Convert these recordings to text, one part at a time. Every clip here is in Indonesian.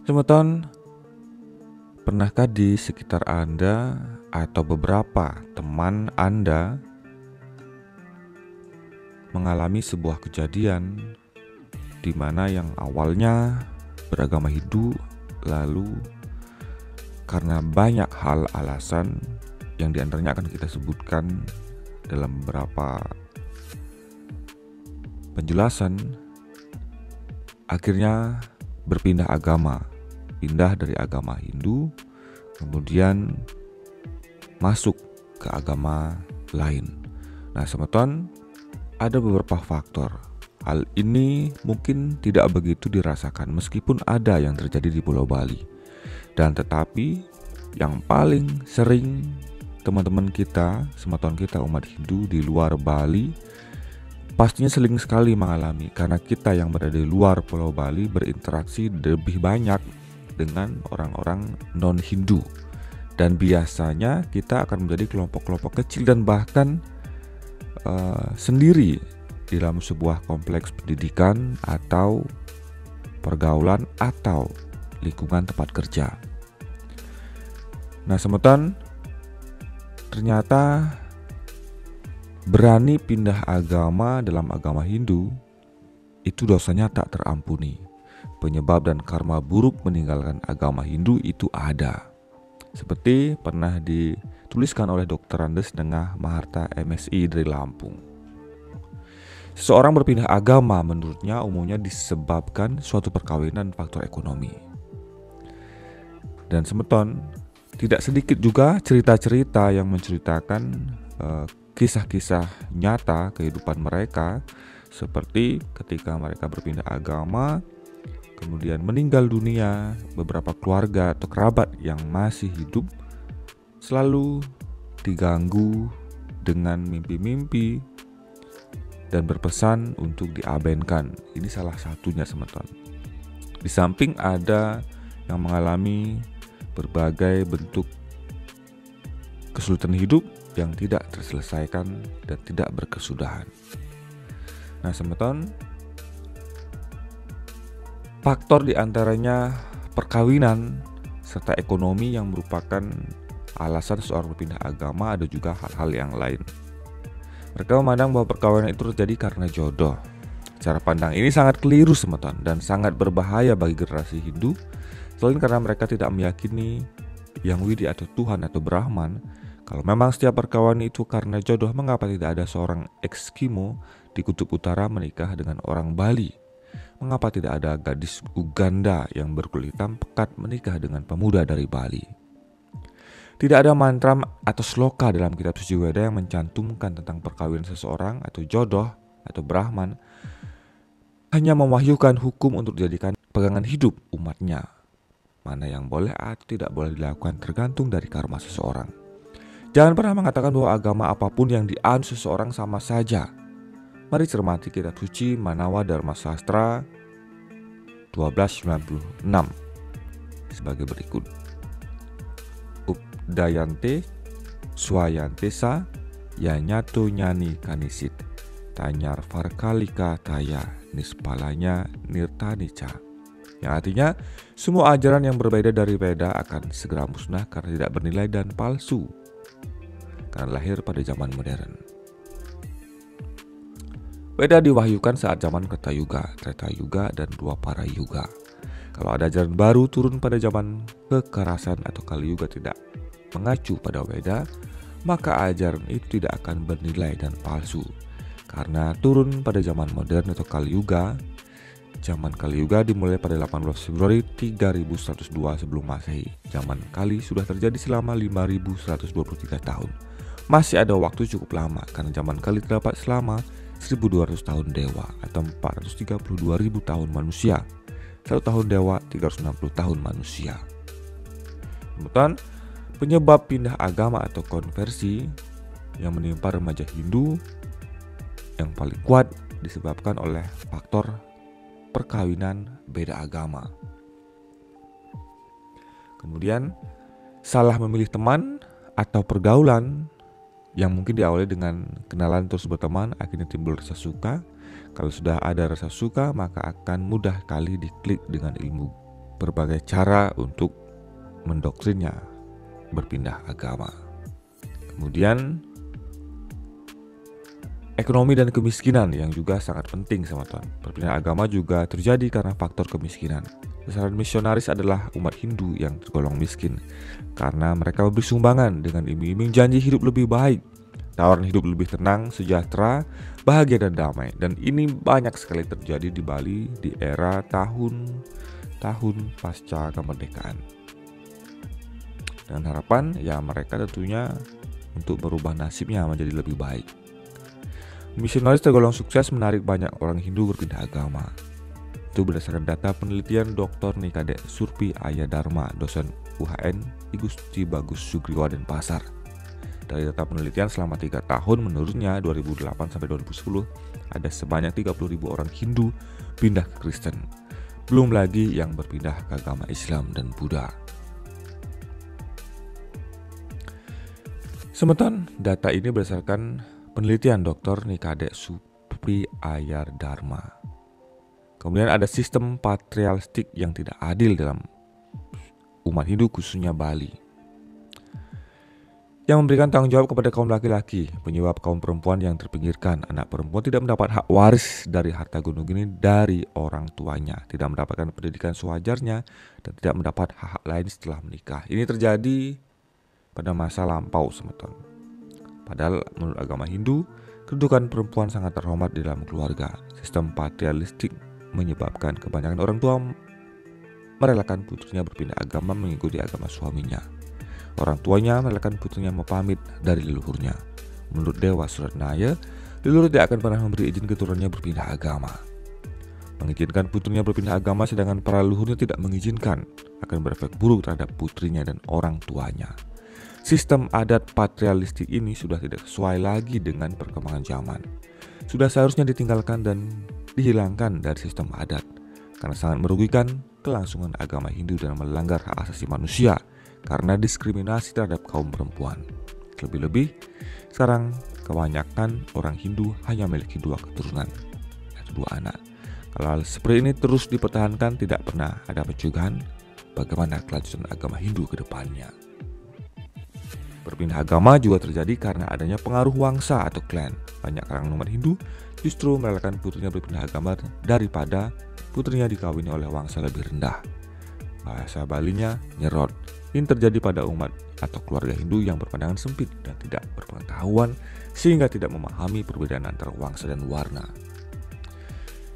Teman-teman, pernahkah di sekitar Anda atau beberapa teman Anda mengalami sebuah kejadian di mana yang awalnya beragama Hindu, lalu karena banyak hal alasan yang diantaranya akan kita sebutkan dalam beberapa penjelasan, akhirnya berpindah agama, pindah dari agama Hindu, kemudian masuk ke agama lain. Nah, teman-teman, ada beberapa faktor. Hal ini mungkin tidak begitu dirasakan meskipun ada yang terjadi di Pulau Bali. Dan tetapi yang paling sering teman-teman kita, teman-teman kita umat Hindu di luar Bali pastinya sering sekali mengalami, karena kita yang berada di luar Pulau Bali berinteraksi lebih banyak dengan orang-orang non-Hindu. Dan biasanya kita akan menjadi kelompok-kelompok kecil dan bahkan sendiri di dalam sebuah kompleks pendidikan atau pergaulan atau lingkungan tempat kerja. Nah, teman-teman, ternyata berani pindah agama dalam agama Hindu itu dosanya tak terampuni. Penyebab dan karma buruk meninggalkan agama Hindu itu ada. Seperti pernah dituliskan oleh Dr. Andes Nengah Maharta MSI dari Lampung. Seseorang berpindah agama menurutnya umumnya disebabkan suatu perkawinan faktor ekonomi. Dan teman-teman, tidak sedikit juga cerita-cerita yang menceritakan kisah-kisah nyata kehidupan mereka, seperti ketika mereka berpindah agama, kemudian meninggal dunia, beberapa keluarga atau kerabat yang masih hidup selalu diganggu dengan mimpi-mimpi dan berpesan untuk diabaikan. Ini salah satunya, teman-teman. Di samping ada yang mengalami berbagai bentuk kesulitan hidup yang tidak terselesaikan dan tidak berkesudahan. Nah, teman-teman, faktor diantaranya perkawinan serta ekonomi yang merupakan alasan seorang berpindah agama. Ada juga hal-hal yang lain. Mereka memandang bahwa perkawinan itu terjadi karena jodoh. Cara pandang ini sangat keliru, teman-teman, dan sangat berbahaya bagi generasi Hindu. Selain karena mereka tidak meyakini Yang Widi atau Tuhan atau Brahman. Kalau memang setiap perkawinan itu karena jodoh, mengapa tidak ada seorang Eskimo di kutub utara menikah dengan orang Bali? Mengapa tidak ada gadis Uganda yang berkulit hitam pekat menikah dengan pemuda dari Bali? Tidak ada mantra atau sloka dalam kitab suci Weda yang mencantumkan tentang perkawinan seseorang atau jodoh atau Brahman. Hanya mewahyukan hukum untuk dijadikan pegangan hidup umatnya. Mana yang boleh atau tidak boleh dilakukan tergantung dari karma seseorang. Jangan pernah mengatakan bahwa agama apapun yang dianut seseorang sama saja. Mari cermati kitab suci Manawa Dharma Sastra 1296 sebagai berikut. Dayante swayantesa yanyato nyani kanisit tanyar farkalika taya nispalanya nirtanica, yang artinya semua ajaran yang berbeda dari Weda akan segera musnah karena tidak bernilai dan palsu karena lahir pada zaman modern. Weda diwahyukan saat zaman Kreta Yuga, Treta Yuga, dan Dwapara Yuga. Kalau ada ajaran baru turun pada zaman kekerasan atau Kali Yuga tidak mengacu pada Weda, maka ajaran itu tidak akan bernilai dan palsu. Karena turun pada zaman modern atau Kali Yuga. Zaman Kali Yuga dimulai pada 18 Februari 3102 sebelum Masehi. Zaman Kali sudah terjadi selama 5123 tahun. Masih ada waktu cukup lama karena zaman Kali terdapat selama 1200 tahun dewa atau 432.000 tahun manusia. 1 tahun dewa, 360 tahun manusia. Kemudian penyebab pindah agama atau konversi yang menimpa remaja Hindu yang paling kuat disebabkan oleh faktor perkawinan beda agama. Kemudian salah memilih teman atau pergaulan yang mungkin diawali dengan kenalan terus berteman, akhirnya timbul rasa suka. Kalau sudah ada rasa suka, maka akan mudah kali diklik dengan ilmu berbagai cara untuk mendoktrinnya berpindah agama. Kemudian ekonomi dan kemiskinan yang juga sangat penting sama Tuhan. Perpindahan agama juga terjadi karena faktor kemiskinan. Sasaran misionaris adalah umat Hindu yang tergolong miskin karena mereka memberi sumbangan dengan iming-iming janji hidup lebih baik, tawaran hidup lebih tenang, sejahtera, bahagia dan damai. Dan ini banyak sekali terjadi di Bali di era tahun pasca kemerdekaan. Dengan harapan ya mereka tentunya untuk berubah nasibnya menjadi lebih baik. Misionaris tergolong sukses menarik banyak orang Hindu berpindah agama. Itu berdasarkan data penelitian Dr. Nikade Surpi Ayadharma, dosen UHN Igusti Bagus Sugriwa Denpasar. Dari data penelitian selama 3 tahun menurutnya 2008-2010 ada sebanyak 30.000 orang Hindu pindah ke Kristen. Belum lagi yang berpindah ke agama Islam dan Buddha. Sementara data ini berdasarkan penelitian Dr. Nikade Surpi Ayadharma. Kemudian ada sistem patriarkistik yang tidak adil dalam umat Hindu khususnya Bali, yang memberikan tanggung jawab kepada kaum laki-laki, penyebab kaum perempuan yang terpinggirkan. Anak perempuan tidak mendapat hak waris dari harta gunung ini dari orang tuanya, tidak mendapatkan pendidikan sewajarnya, dan tidak mendapat hak lain setelah menikah. Ini terjadi pada masa lampau semeton. Padahal menurut agama Hindu, kedudukan perempuan sangat terhormat di dalam keluarga. Sistem patriarkistik menyebabkan kebanyakan orang tua merelakan putrinya berpindah agama mengikuti agama suaminya. Orang tuanya merelakan putrinya pamit dari leluhurnya. Menurut Dewa Suratnaya, leluhur tidak akan pernah memberi izin keturunannya berpindah agama. Mengizinkan putrinya berpindah agama sedangkan para leluhurnya tidak mengizinkan akan berefek buruk terhadap putrinya dan orang tuanya. Sistem adat patriarkistik ini sudah tidak sesuai lagi dengan perkembangan zaman. Sudah seharusnya ditinggalkan dan dihilangkan dari sistem adat karena sangat merugikan kelangsungan agama Hindu dan melanggar hak asasi manusia karena diskriminasi terhadap kaum perempuan. Lebih-lebih, sekarang kebanyakan orang Hindu hanya memiliki 2 keturunan, yaitu 2 anak. Kalau hal seperti ini terus dipertahankan, tidak pernah ada pencegahan bagaimana kelanjutan agama Hindu ke depannya. Berpindah agama juga terjadi karena adanya pengaruh wangsa atau klan. Banyak kalangan umat Hindu justru merelakan putrinya berpindah agama daripada putrinya dikawini oleh wangsa lebih rendah. Bahasa Balinya nyerot. Ini terjadi pada umat atau keluarga Hindu yang berpandangan sempit dan tidak berpengetahuan sehingga tidak memahami perbedaan antara wangsa dan warna.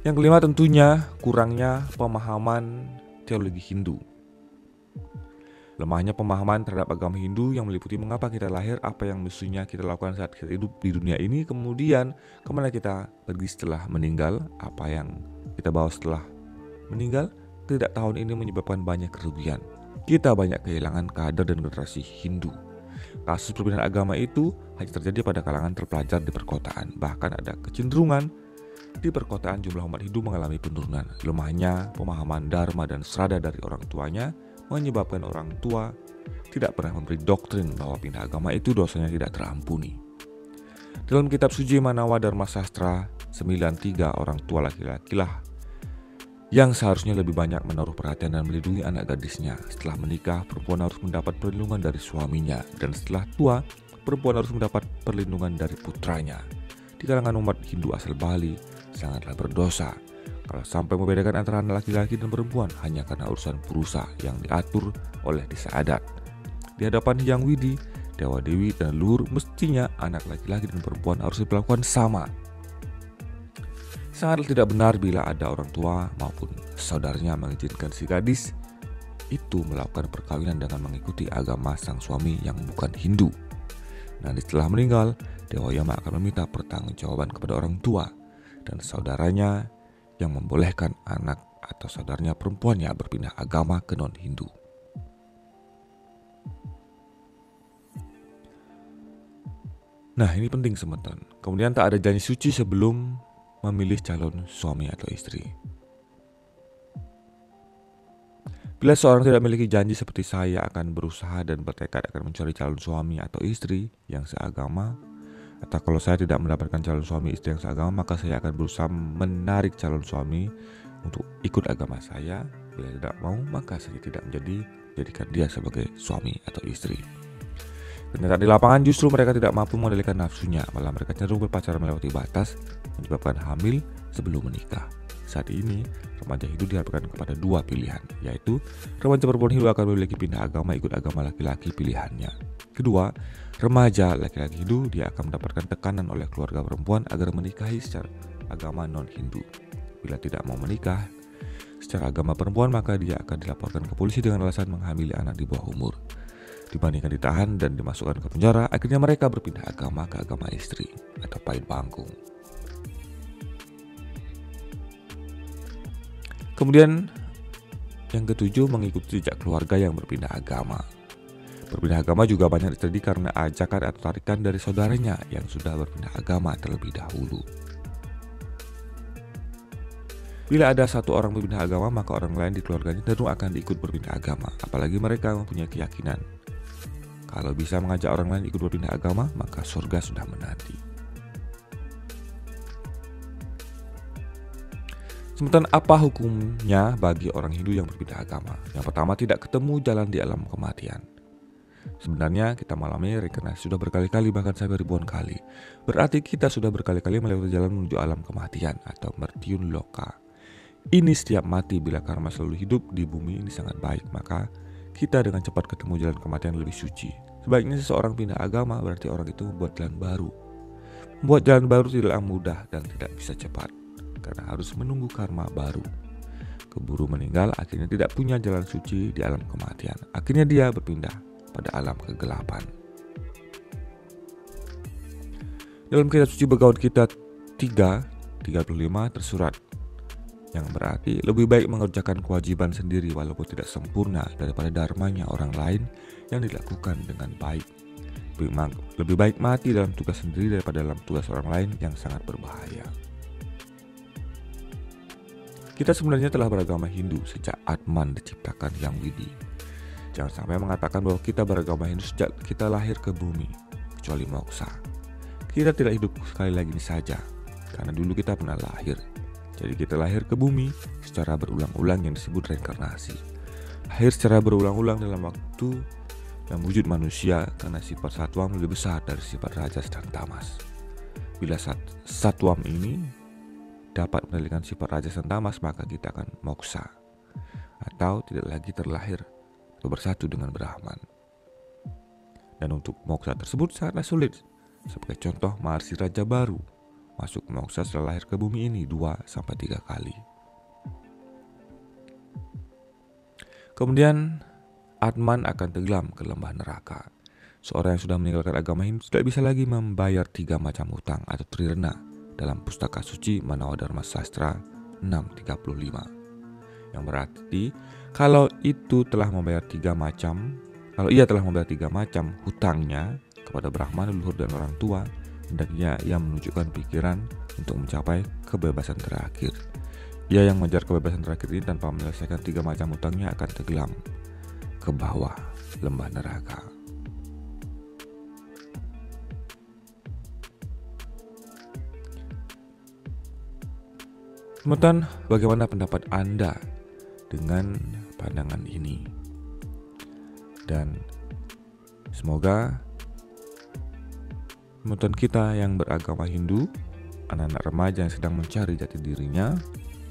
Yang kelima tentunya kurangnya pemahaman teologi Hindu. Lemahnya pemahaman terhadap agama Hindu yang meliputi mengapa kita lahir, apa yang mestinya kita lakukan saat kita hidup di dunia ini, kemudian kemana kita pergi setelah meninggal, apa yang kita bawa setelah meninggal. Tidak tahun ini menyebabkan banyak kerugian. Kita banyak kehilangan kader dan generasi Hindu. Kasus perpindahan agama itu hanya terjadi pada kalangan terpelajar di perkotaan. Bahkan ada kecenderungan di perkotaan jumlah umat Hindu mengalami penurunan. Lemahnya pemahaman dharma dan srada dari orang tuanya menyebabkan orang tua tidak pernah memberi doktrin bahwa pindah agama itu dosanya tidak terampuni. Dalam kitab suci Manawa Dharma Sastra 93, orang tua laki-laki lah yang seharusnya lebih banyak menaruh perhatian dan melindungi anak gadisnya. Setelah menikah, perempuan harus mendapat perlindungan dari suaminya, dan setelah tua, perempuan harus mendapat perlindungan dari putranya. Di kalangan umat Hindu asal Bali, sangatlah berdosa kalau sampai membedakan antara anak laki-laki dan perempuan hanya karena urusan purusa yang diatur oleh desa adat. Di hadapan Hyang Widi, Dewa Dewi dan leluhur, mestinya anak laki-laki dan perempuan harus diperlakukan sama. Sangat tidak benar bila ada orang tua maupun saudaranya mengizinkan si gadis itu melakukan perkawinan dengan mengikuti agama sang suami yang bukan Hindu. Nanti setelah meninggal, Dewa Yama akan meminta pertanggungjawaban kepada orang tua dan saudaranya yang membolehkan anak atau saudaranya perempuannya berpindah agama ke non-Hindu. Nah, ini penting teman-teman. Kemudian tak ada janji suci sebelum memilih calon suami atau istri. Bila seorang tidak memiliki janji seperti saya akan berusaha dan bertekad akan mencari calon suami atau istri yang seagama, atau kalau saya tidak mendapatkan calon suami istri yang seagama, maka saya akan berusaha menarik calon suami untuk ikut agama saya. Bila tidak mau, maka saya tidak menjadikan dia sebagai suami atau istri. Ternyata di lapangan justru mereka tidak mampu mengendalikan nafsunya, malah mereka cenderung berpacaran melewati batas, menyebabkan hamil sebelum menikah. Saat ini, remaja Hindu dihadapkan kepada dua pilihan, yaitu remaja perempuan Hindu akan memiliki pindah agama ikut agama laki-laki pilihannya. Kedua, remaja laki-laki Hindu dia akan mendapatkan tekanan oleh keluarga perempuan agar menikahi secara agama non-Hindu. Bila tidak mau menikah secara agama perempuan, maka dia akan dilaporkan ke polisi dengan alasan menghamili anak di bawah umur. Dibandingkan ditahan dan dimasukkan ke penjara, akhirnya mereka berpindah agama ke agama istri atau pain bangkung. Kemudian yang ketujuh, mengikuti jejak keluarga yang berpindah agama. Berpindah agama juga banyak terjadi karena ajakan atau tarikan dari saudaranya yang sudah berpindah agama terlebih dahulu. Bila ada satu orang berpindah agama, maka orang lain di keluarganya tentu akan ikut berpindah agama, apalagi mereka mempunyai keyakinan kalau bisa mengajak orang lain ikut berpindah agama, maka surga sudah menanti. Sementara apa hukumnya bagi orang Hindu yang berpindah agama? Yang pertama, tidak ketemu jalan di alam kematian. Sebenarnya kita mengalami reinkarnasi sudah berkali-kali, bahkan sampai ribuan kali. Berarti kita sudah berkali-kali melewati jalan menuju alam kematian atau mertiun loka. Ini setiap mati. Bila karma selalu hidup di bumi ini sangat baik, maka kita dengan cepat ketemu jalan kematian lebih suci. Sebaiknya seseorang pindah agama berarti orang itu membuat jalan baru. Membuat jalan baru tidaklah mudah dan tidak bisa cepat, karena harus menunggu karma baru. Keburu meninggal, akhirnya tidak punya jalan suci di alam kematian. Akhirnya dia berpindah pada alam kegelapan. Dalam kitab suci Bhagavad Gita 3:35 tersurat, yang berarti lebih baik mengerjakan kewajiban sendiri walaupun tidak sempurna daripada dharmanya orang lain yang dilakukan dengan baik. Lebih baik mati dalam tugas sendiri daripada dalam tugas orang lain yang sangat berbahaya. Kita sebenarnya telah beragama Hindu sejak Atman diciptakan Yang Widi. Jangan sampai mengatakan bahwa kita beragama Hindu sejak kita lahir ke bumi, kecuali moksa. Kita tidak hidup sekali lagi ini saja, karena dulu kita pernah lahir. Jadi kita lahir ke bumi secara berulang-ulang yang disebut reinkarnasi. Lahir secara berulang-ulang dalam waktu yang wujud manusia, karena sifat satwam lebih besar dari sifat rajas dan tamas. Bila satwam ini dapat mengendalikan sifat rajas dan tamas, maka kita akan moksa atau tidak lagi terlahir atau bersatu dengan Brahman. Dan untuk moksa tersebut sangatlah sulit. Sebagai contoh, Maharsi Raja baru masuk moksa setelah lahir ke bumi ini 2-3 kali. Kemudian Atman akan tenggelam ke lembah neraka. Seorang yang sudah meninggalkan agama Hindu tidak bisa lagi membayar 3 macam hutang atau trirena dalam pustaka suci Manawadharma Sastra 6:35. Yang berarti kalau ia telah membayar 3 macam hutangnya kepada Brahma, leluhur dan orang tua, hendaknya ia menunjukkan pikiran untuk mencapai kebebasan terakhir. Ia yang mengejar kebebasan terakhir ini tanpa menyelesaikan 3 macam hutangnya akan tenggelam ke bawah lembah neraka. Teman-teman, bagaimana pendapat Anda dengan pandangan ini? Dan semoga teman-teman kita yang beragama Hindu, anak-anak remaja yang sedang mencari jati dirinya,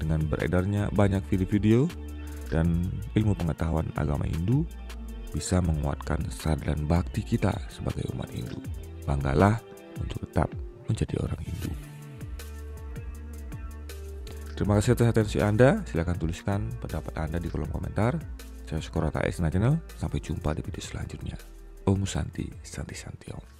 dengan beredarnya banyak video-video dan ilmu pengetahuan agama Hindu, bisa menguatkan kesadaran bakti kita sebagai umat Hindu. Banggalah untuk tetap menjadi orang Hindu. Terima kasih atas atensi Anda. Silakan tuliskan pendapat Anda di kolom komentar. Saya Sukorata Esna Channel. Sampai jumpa di video selanjutnya. Om Santi, Santi Santi Om.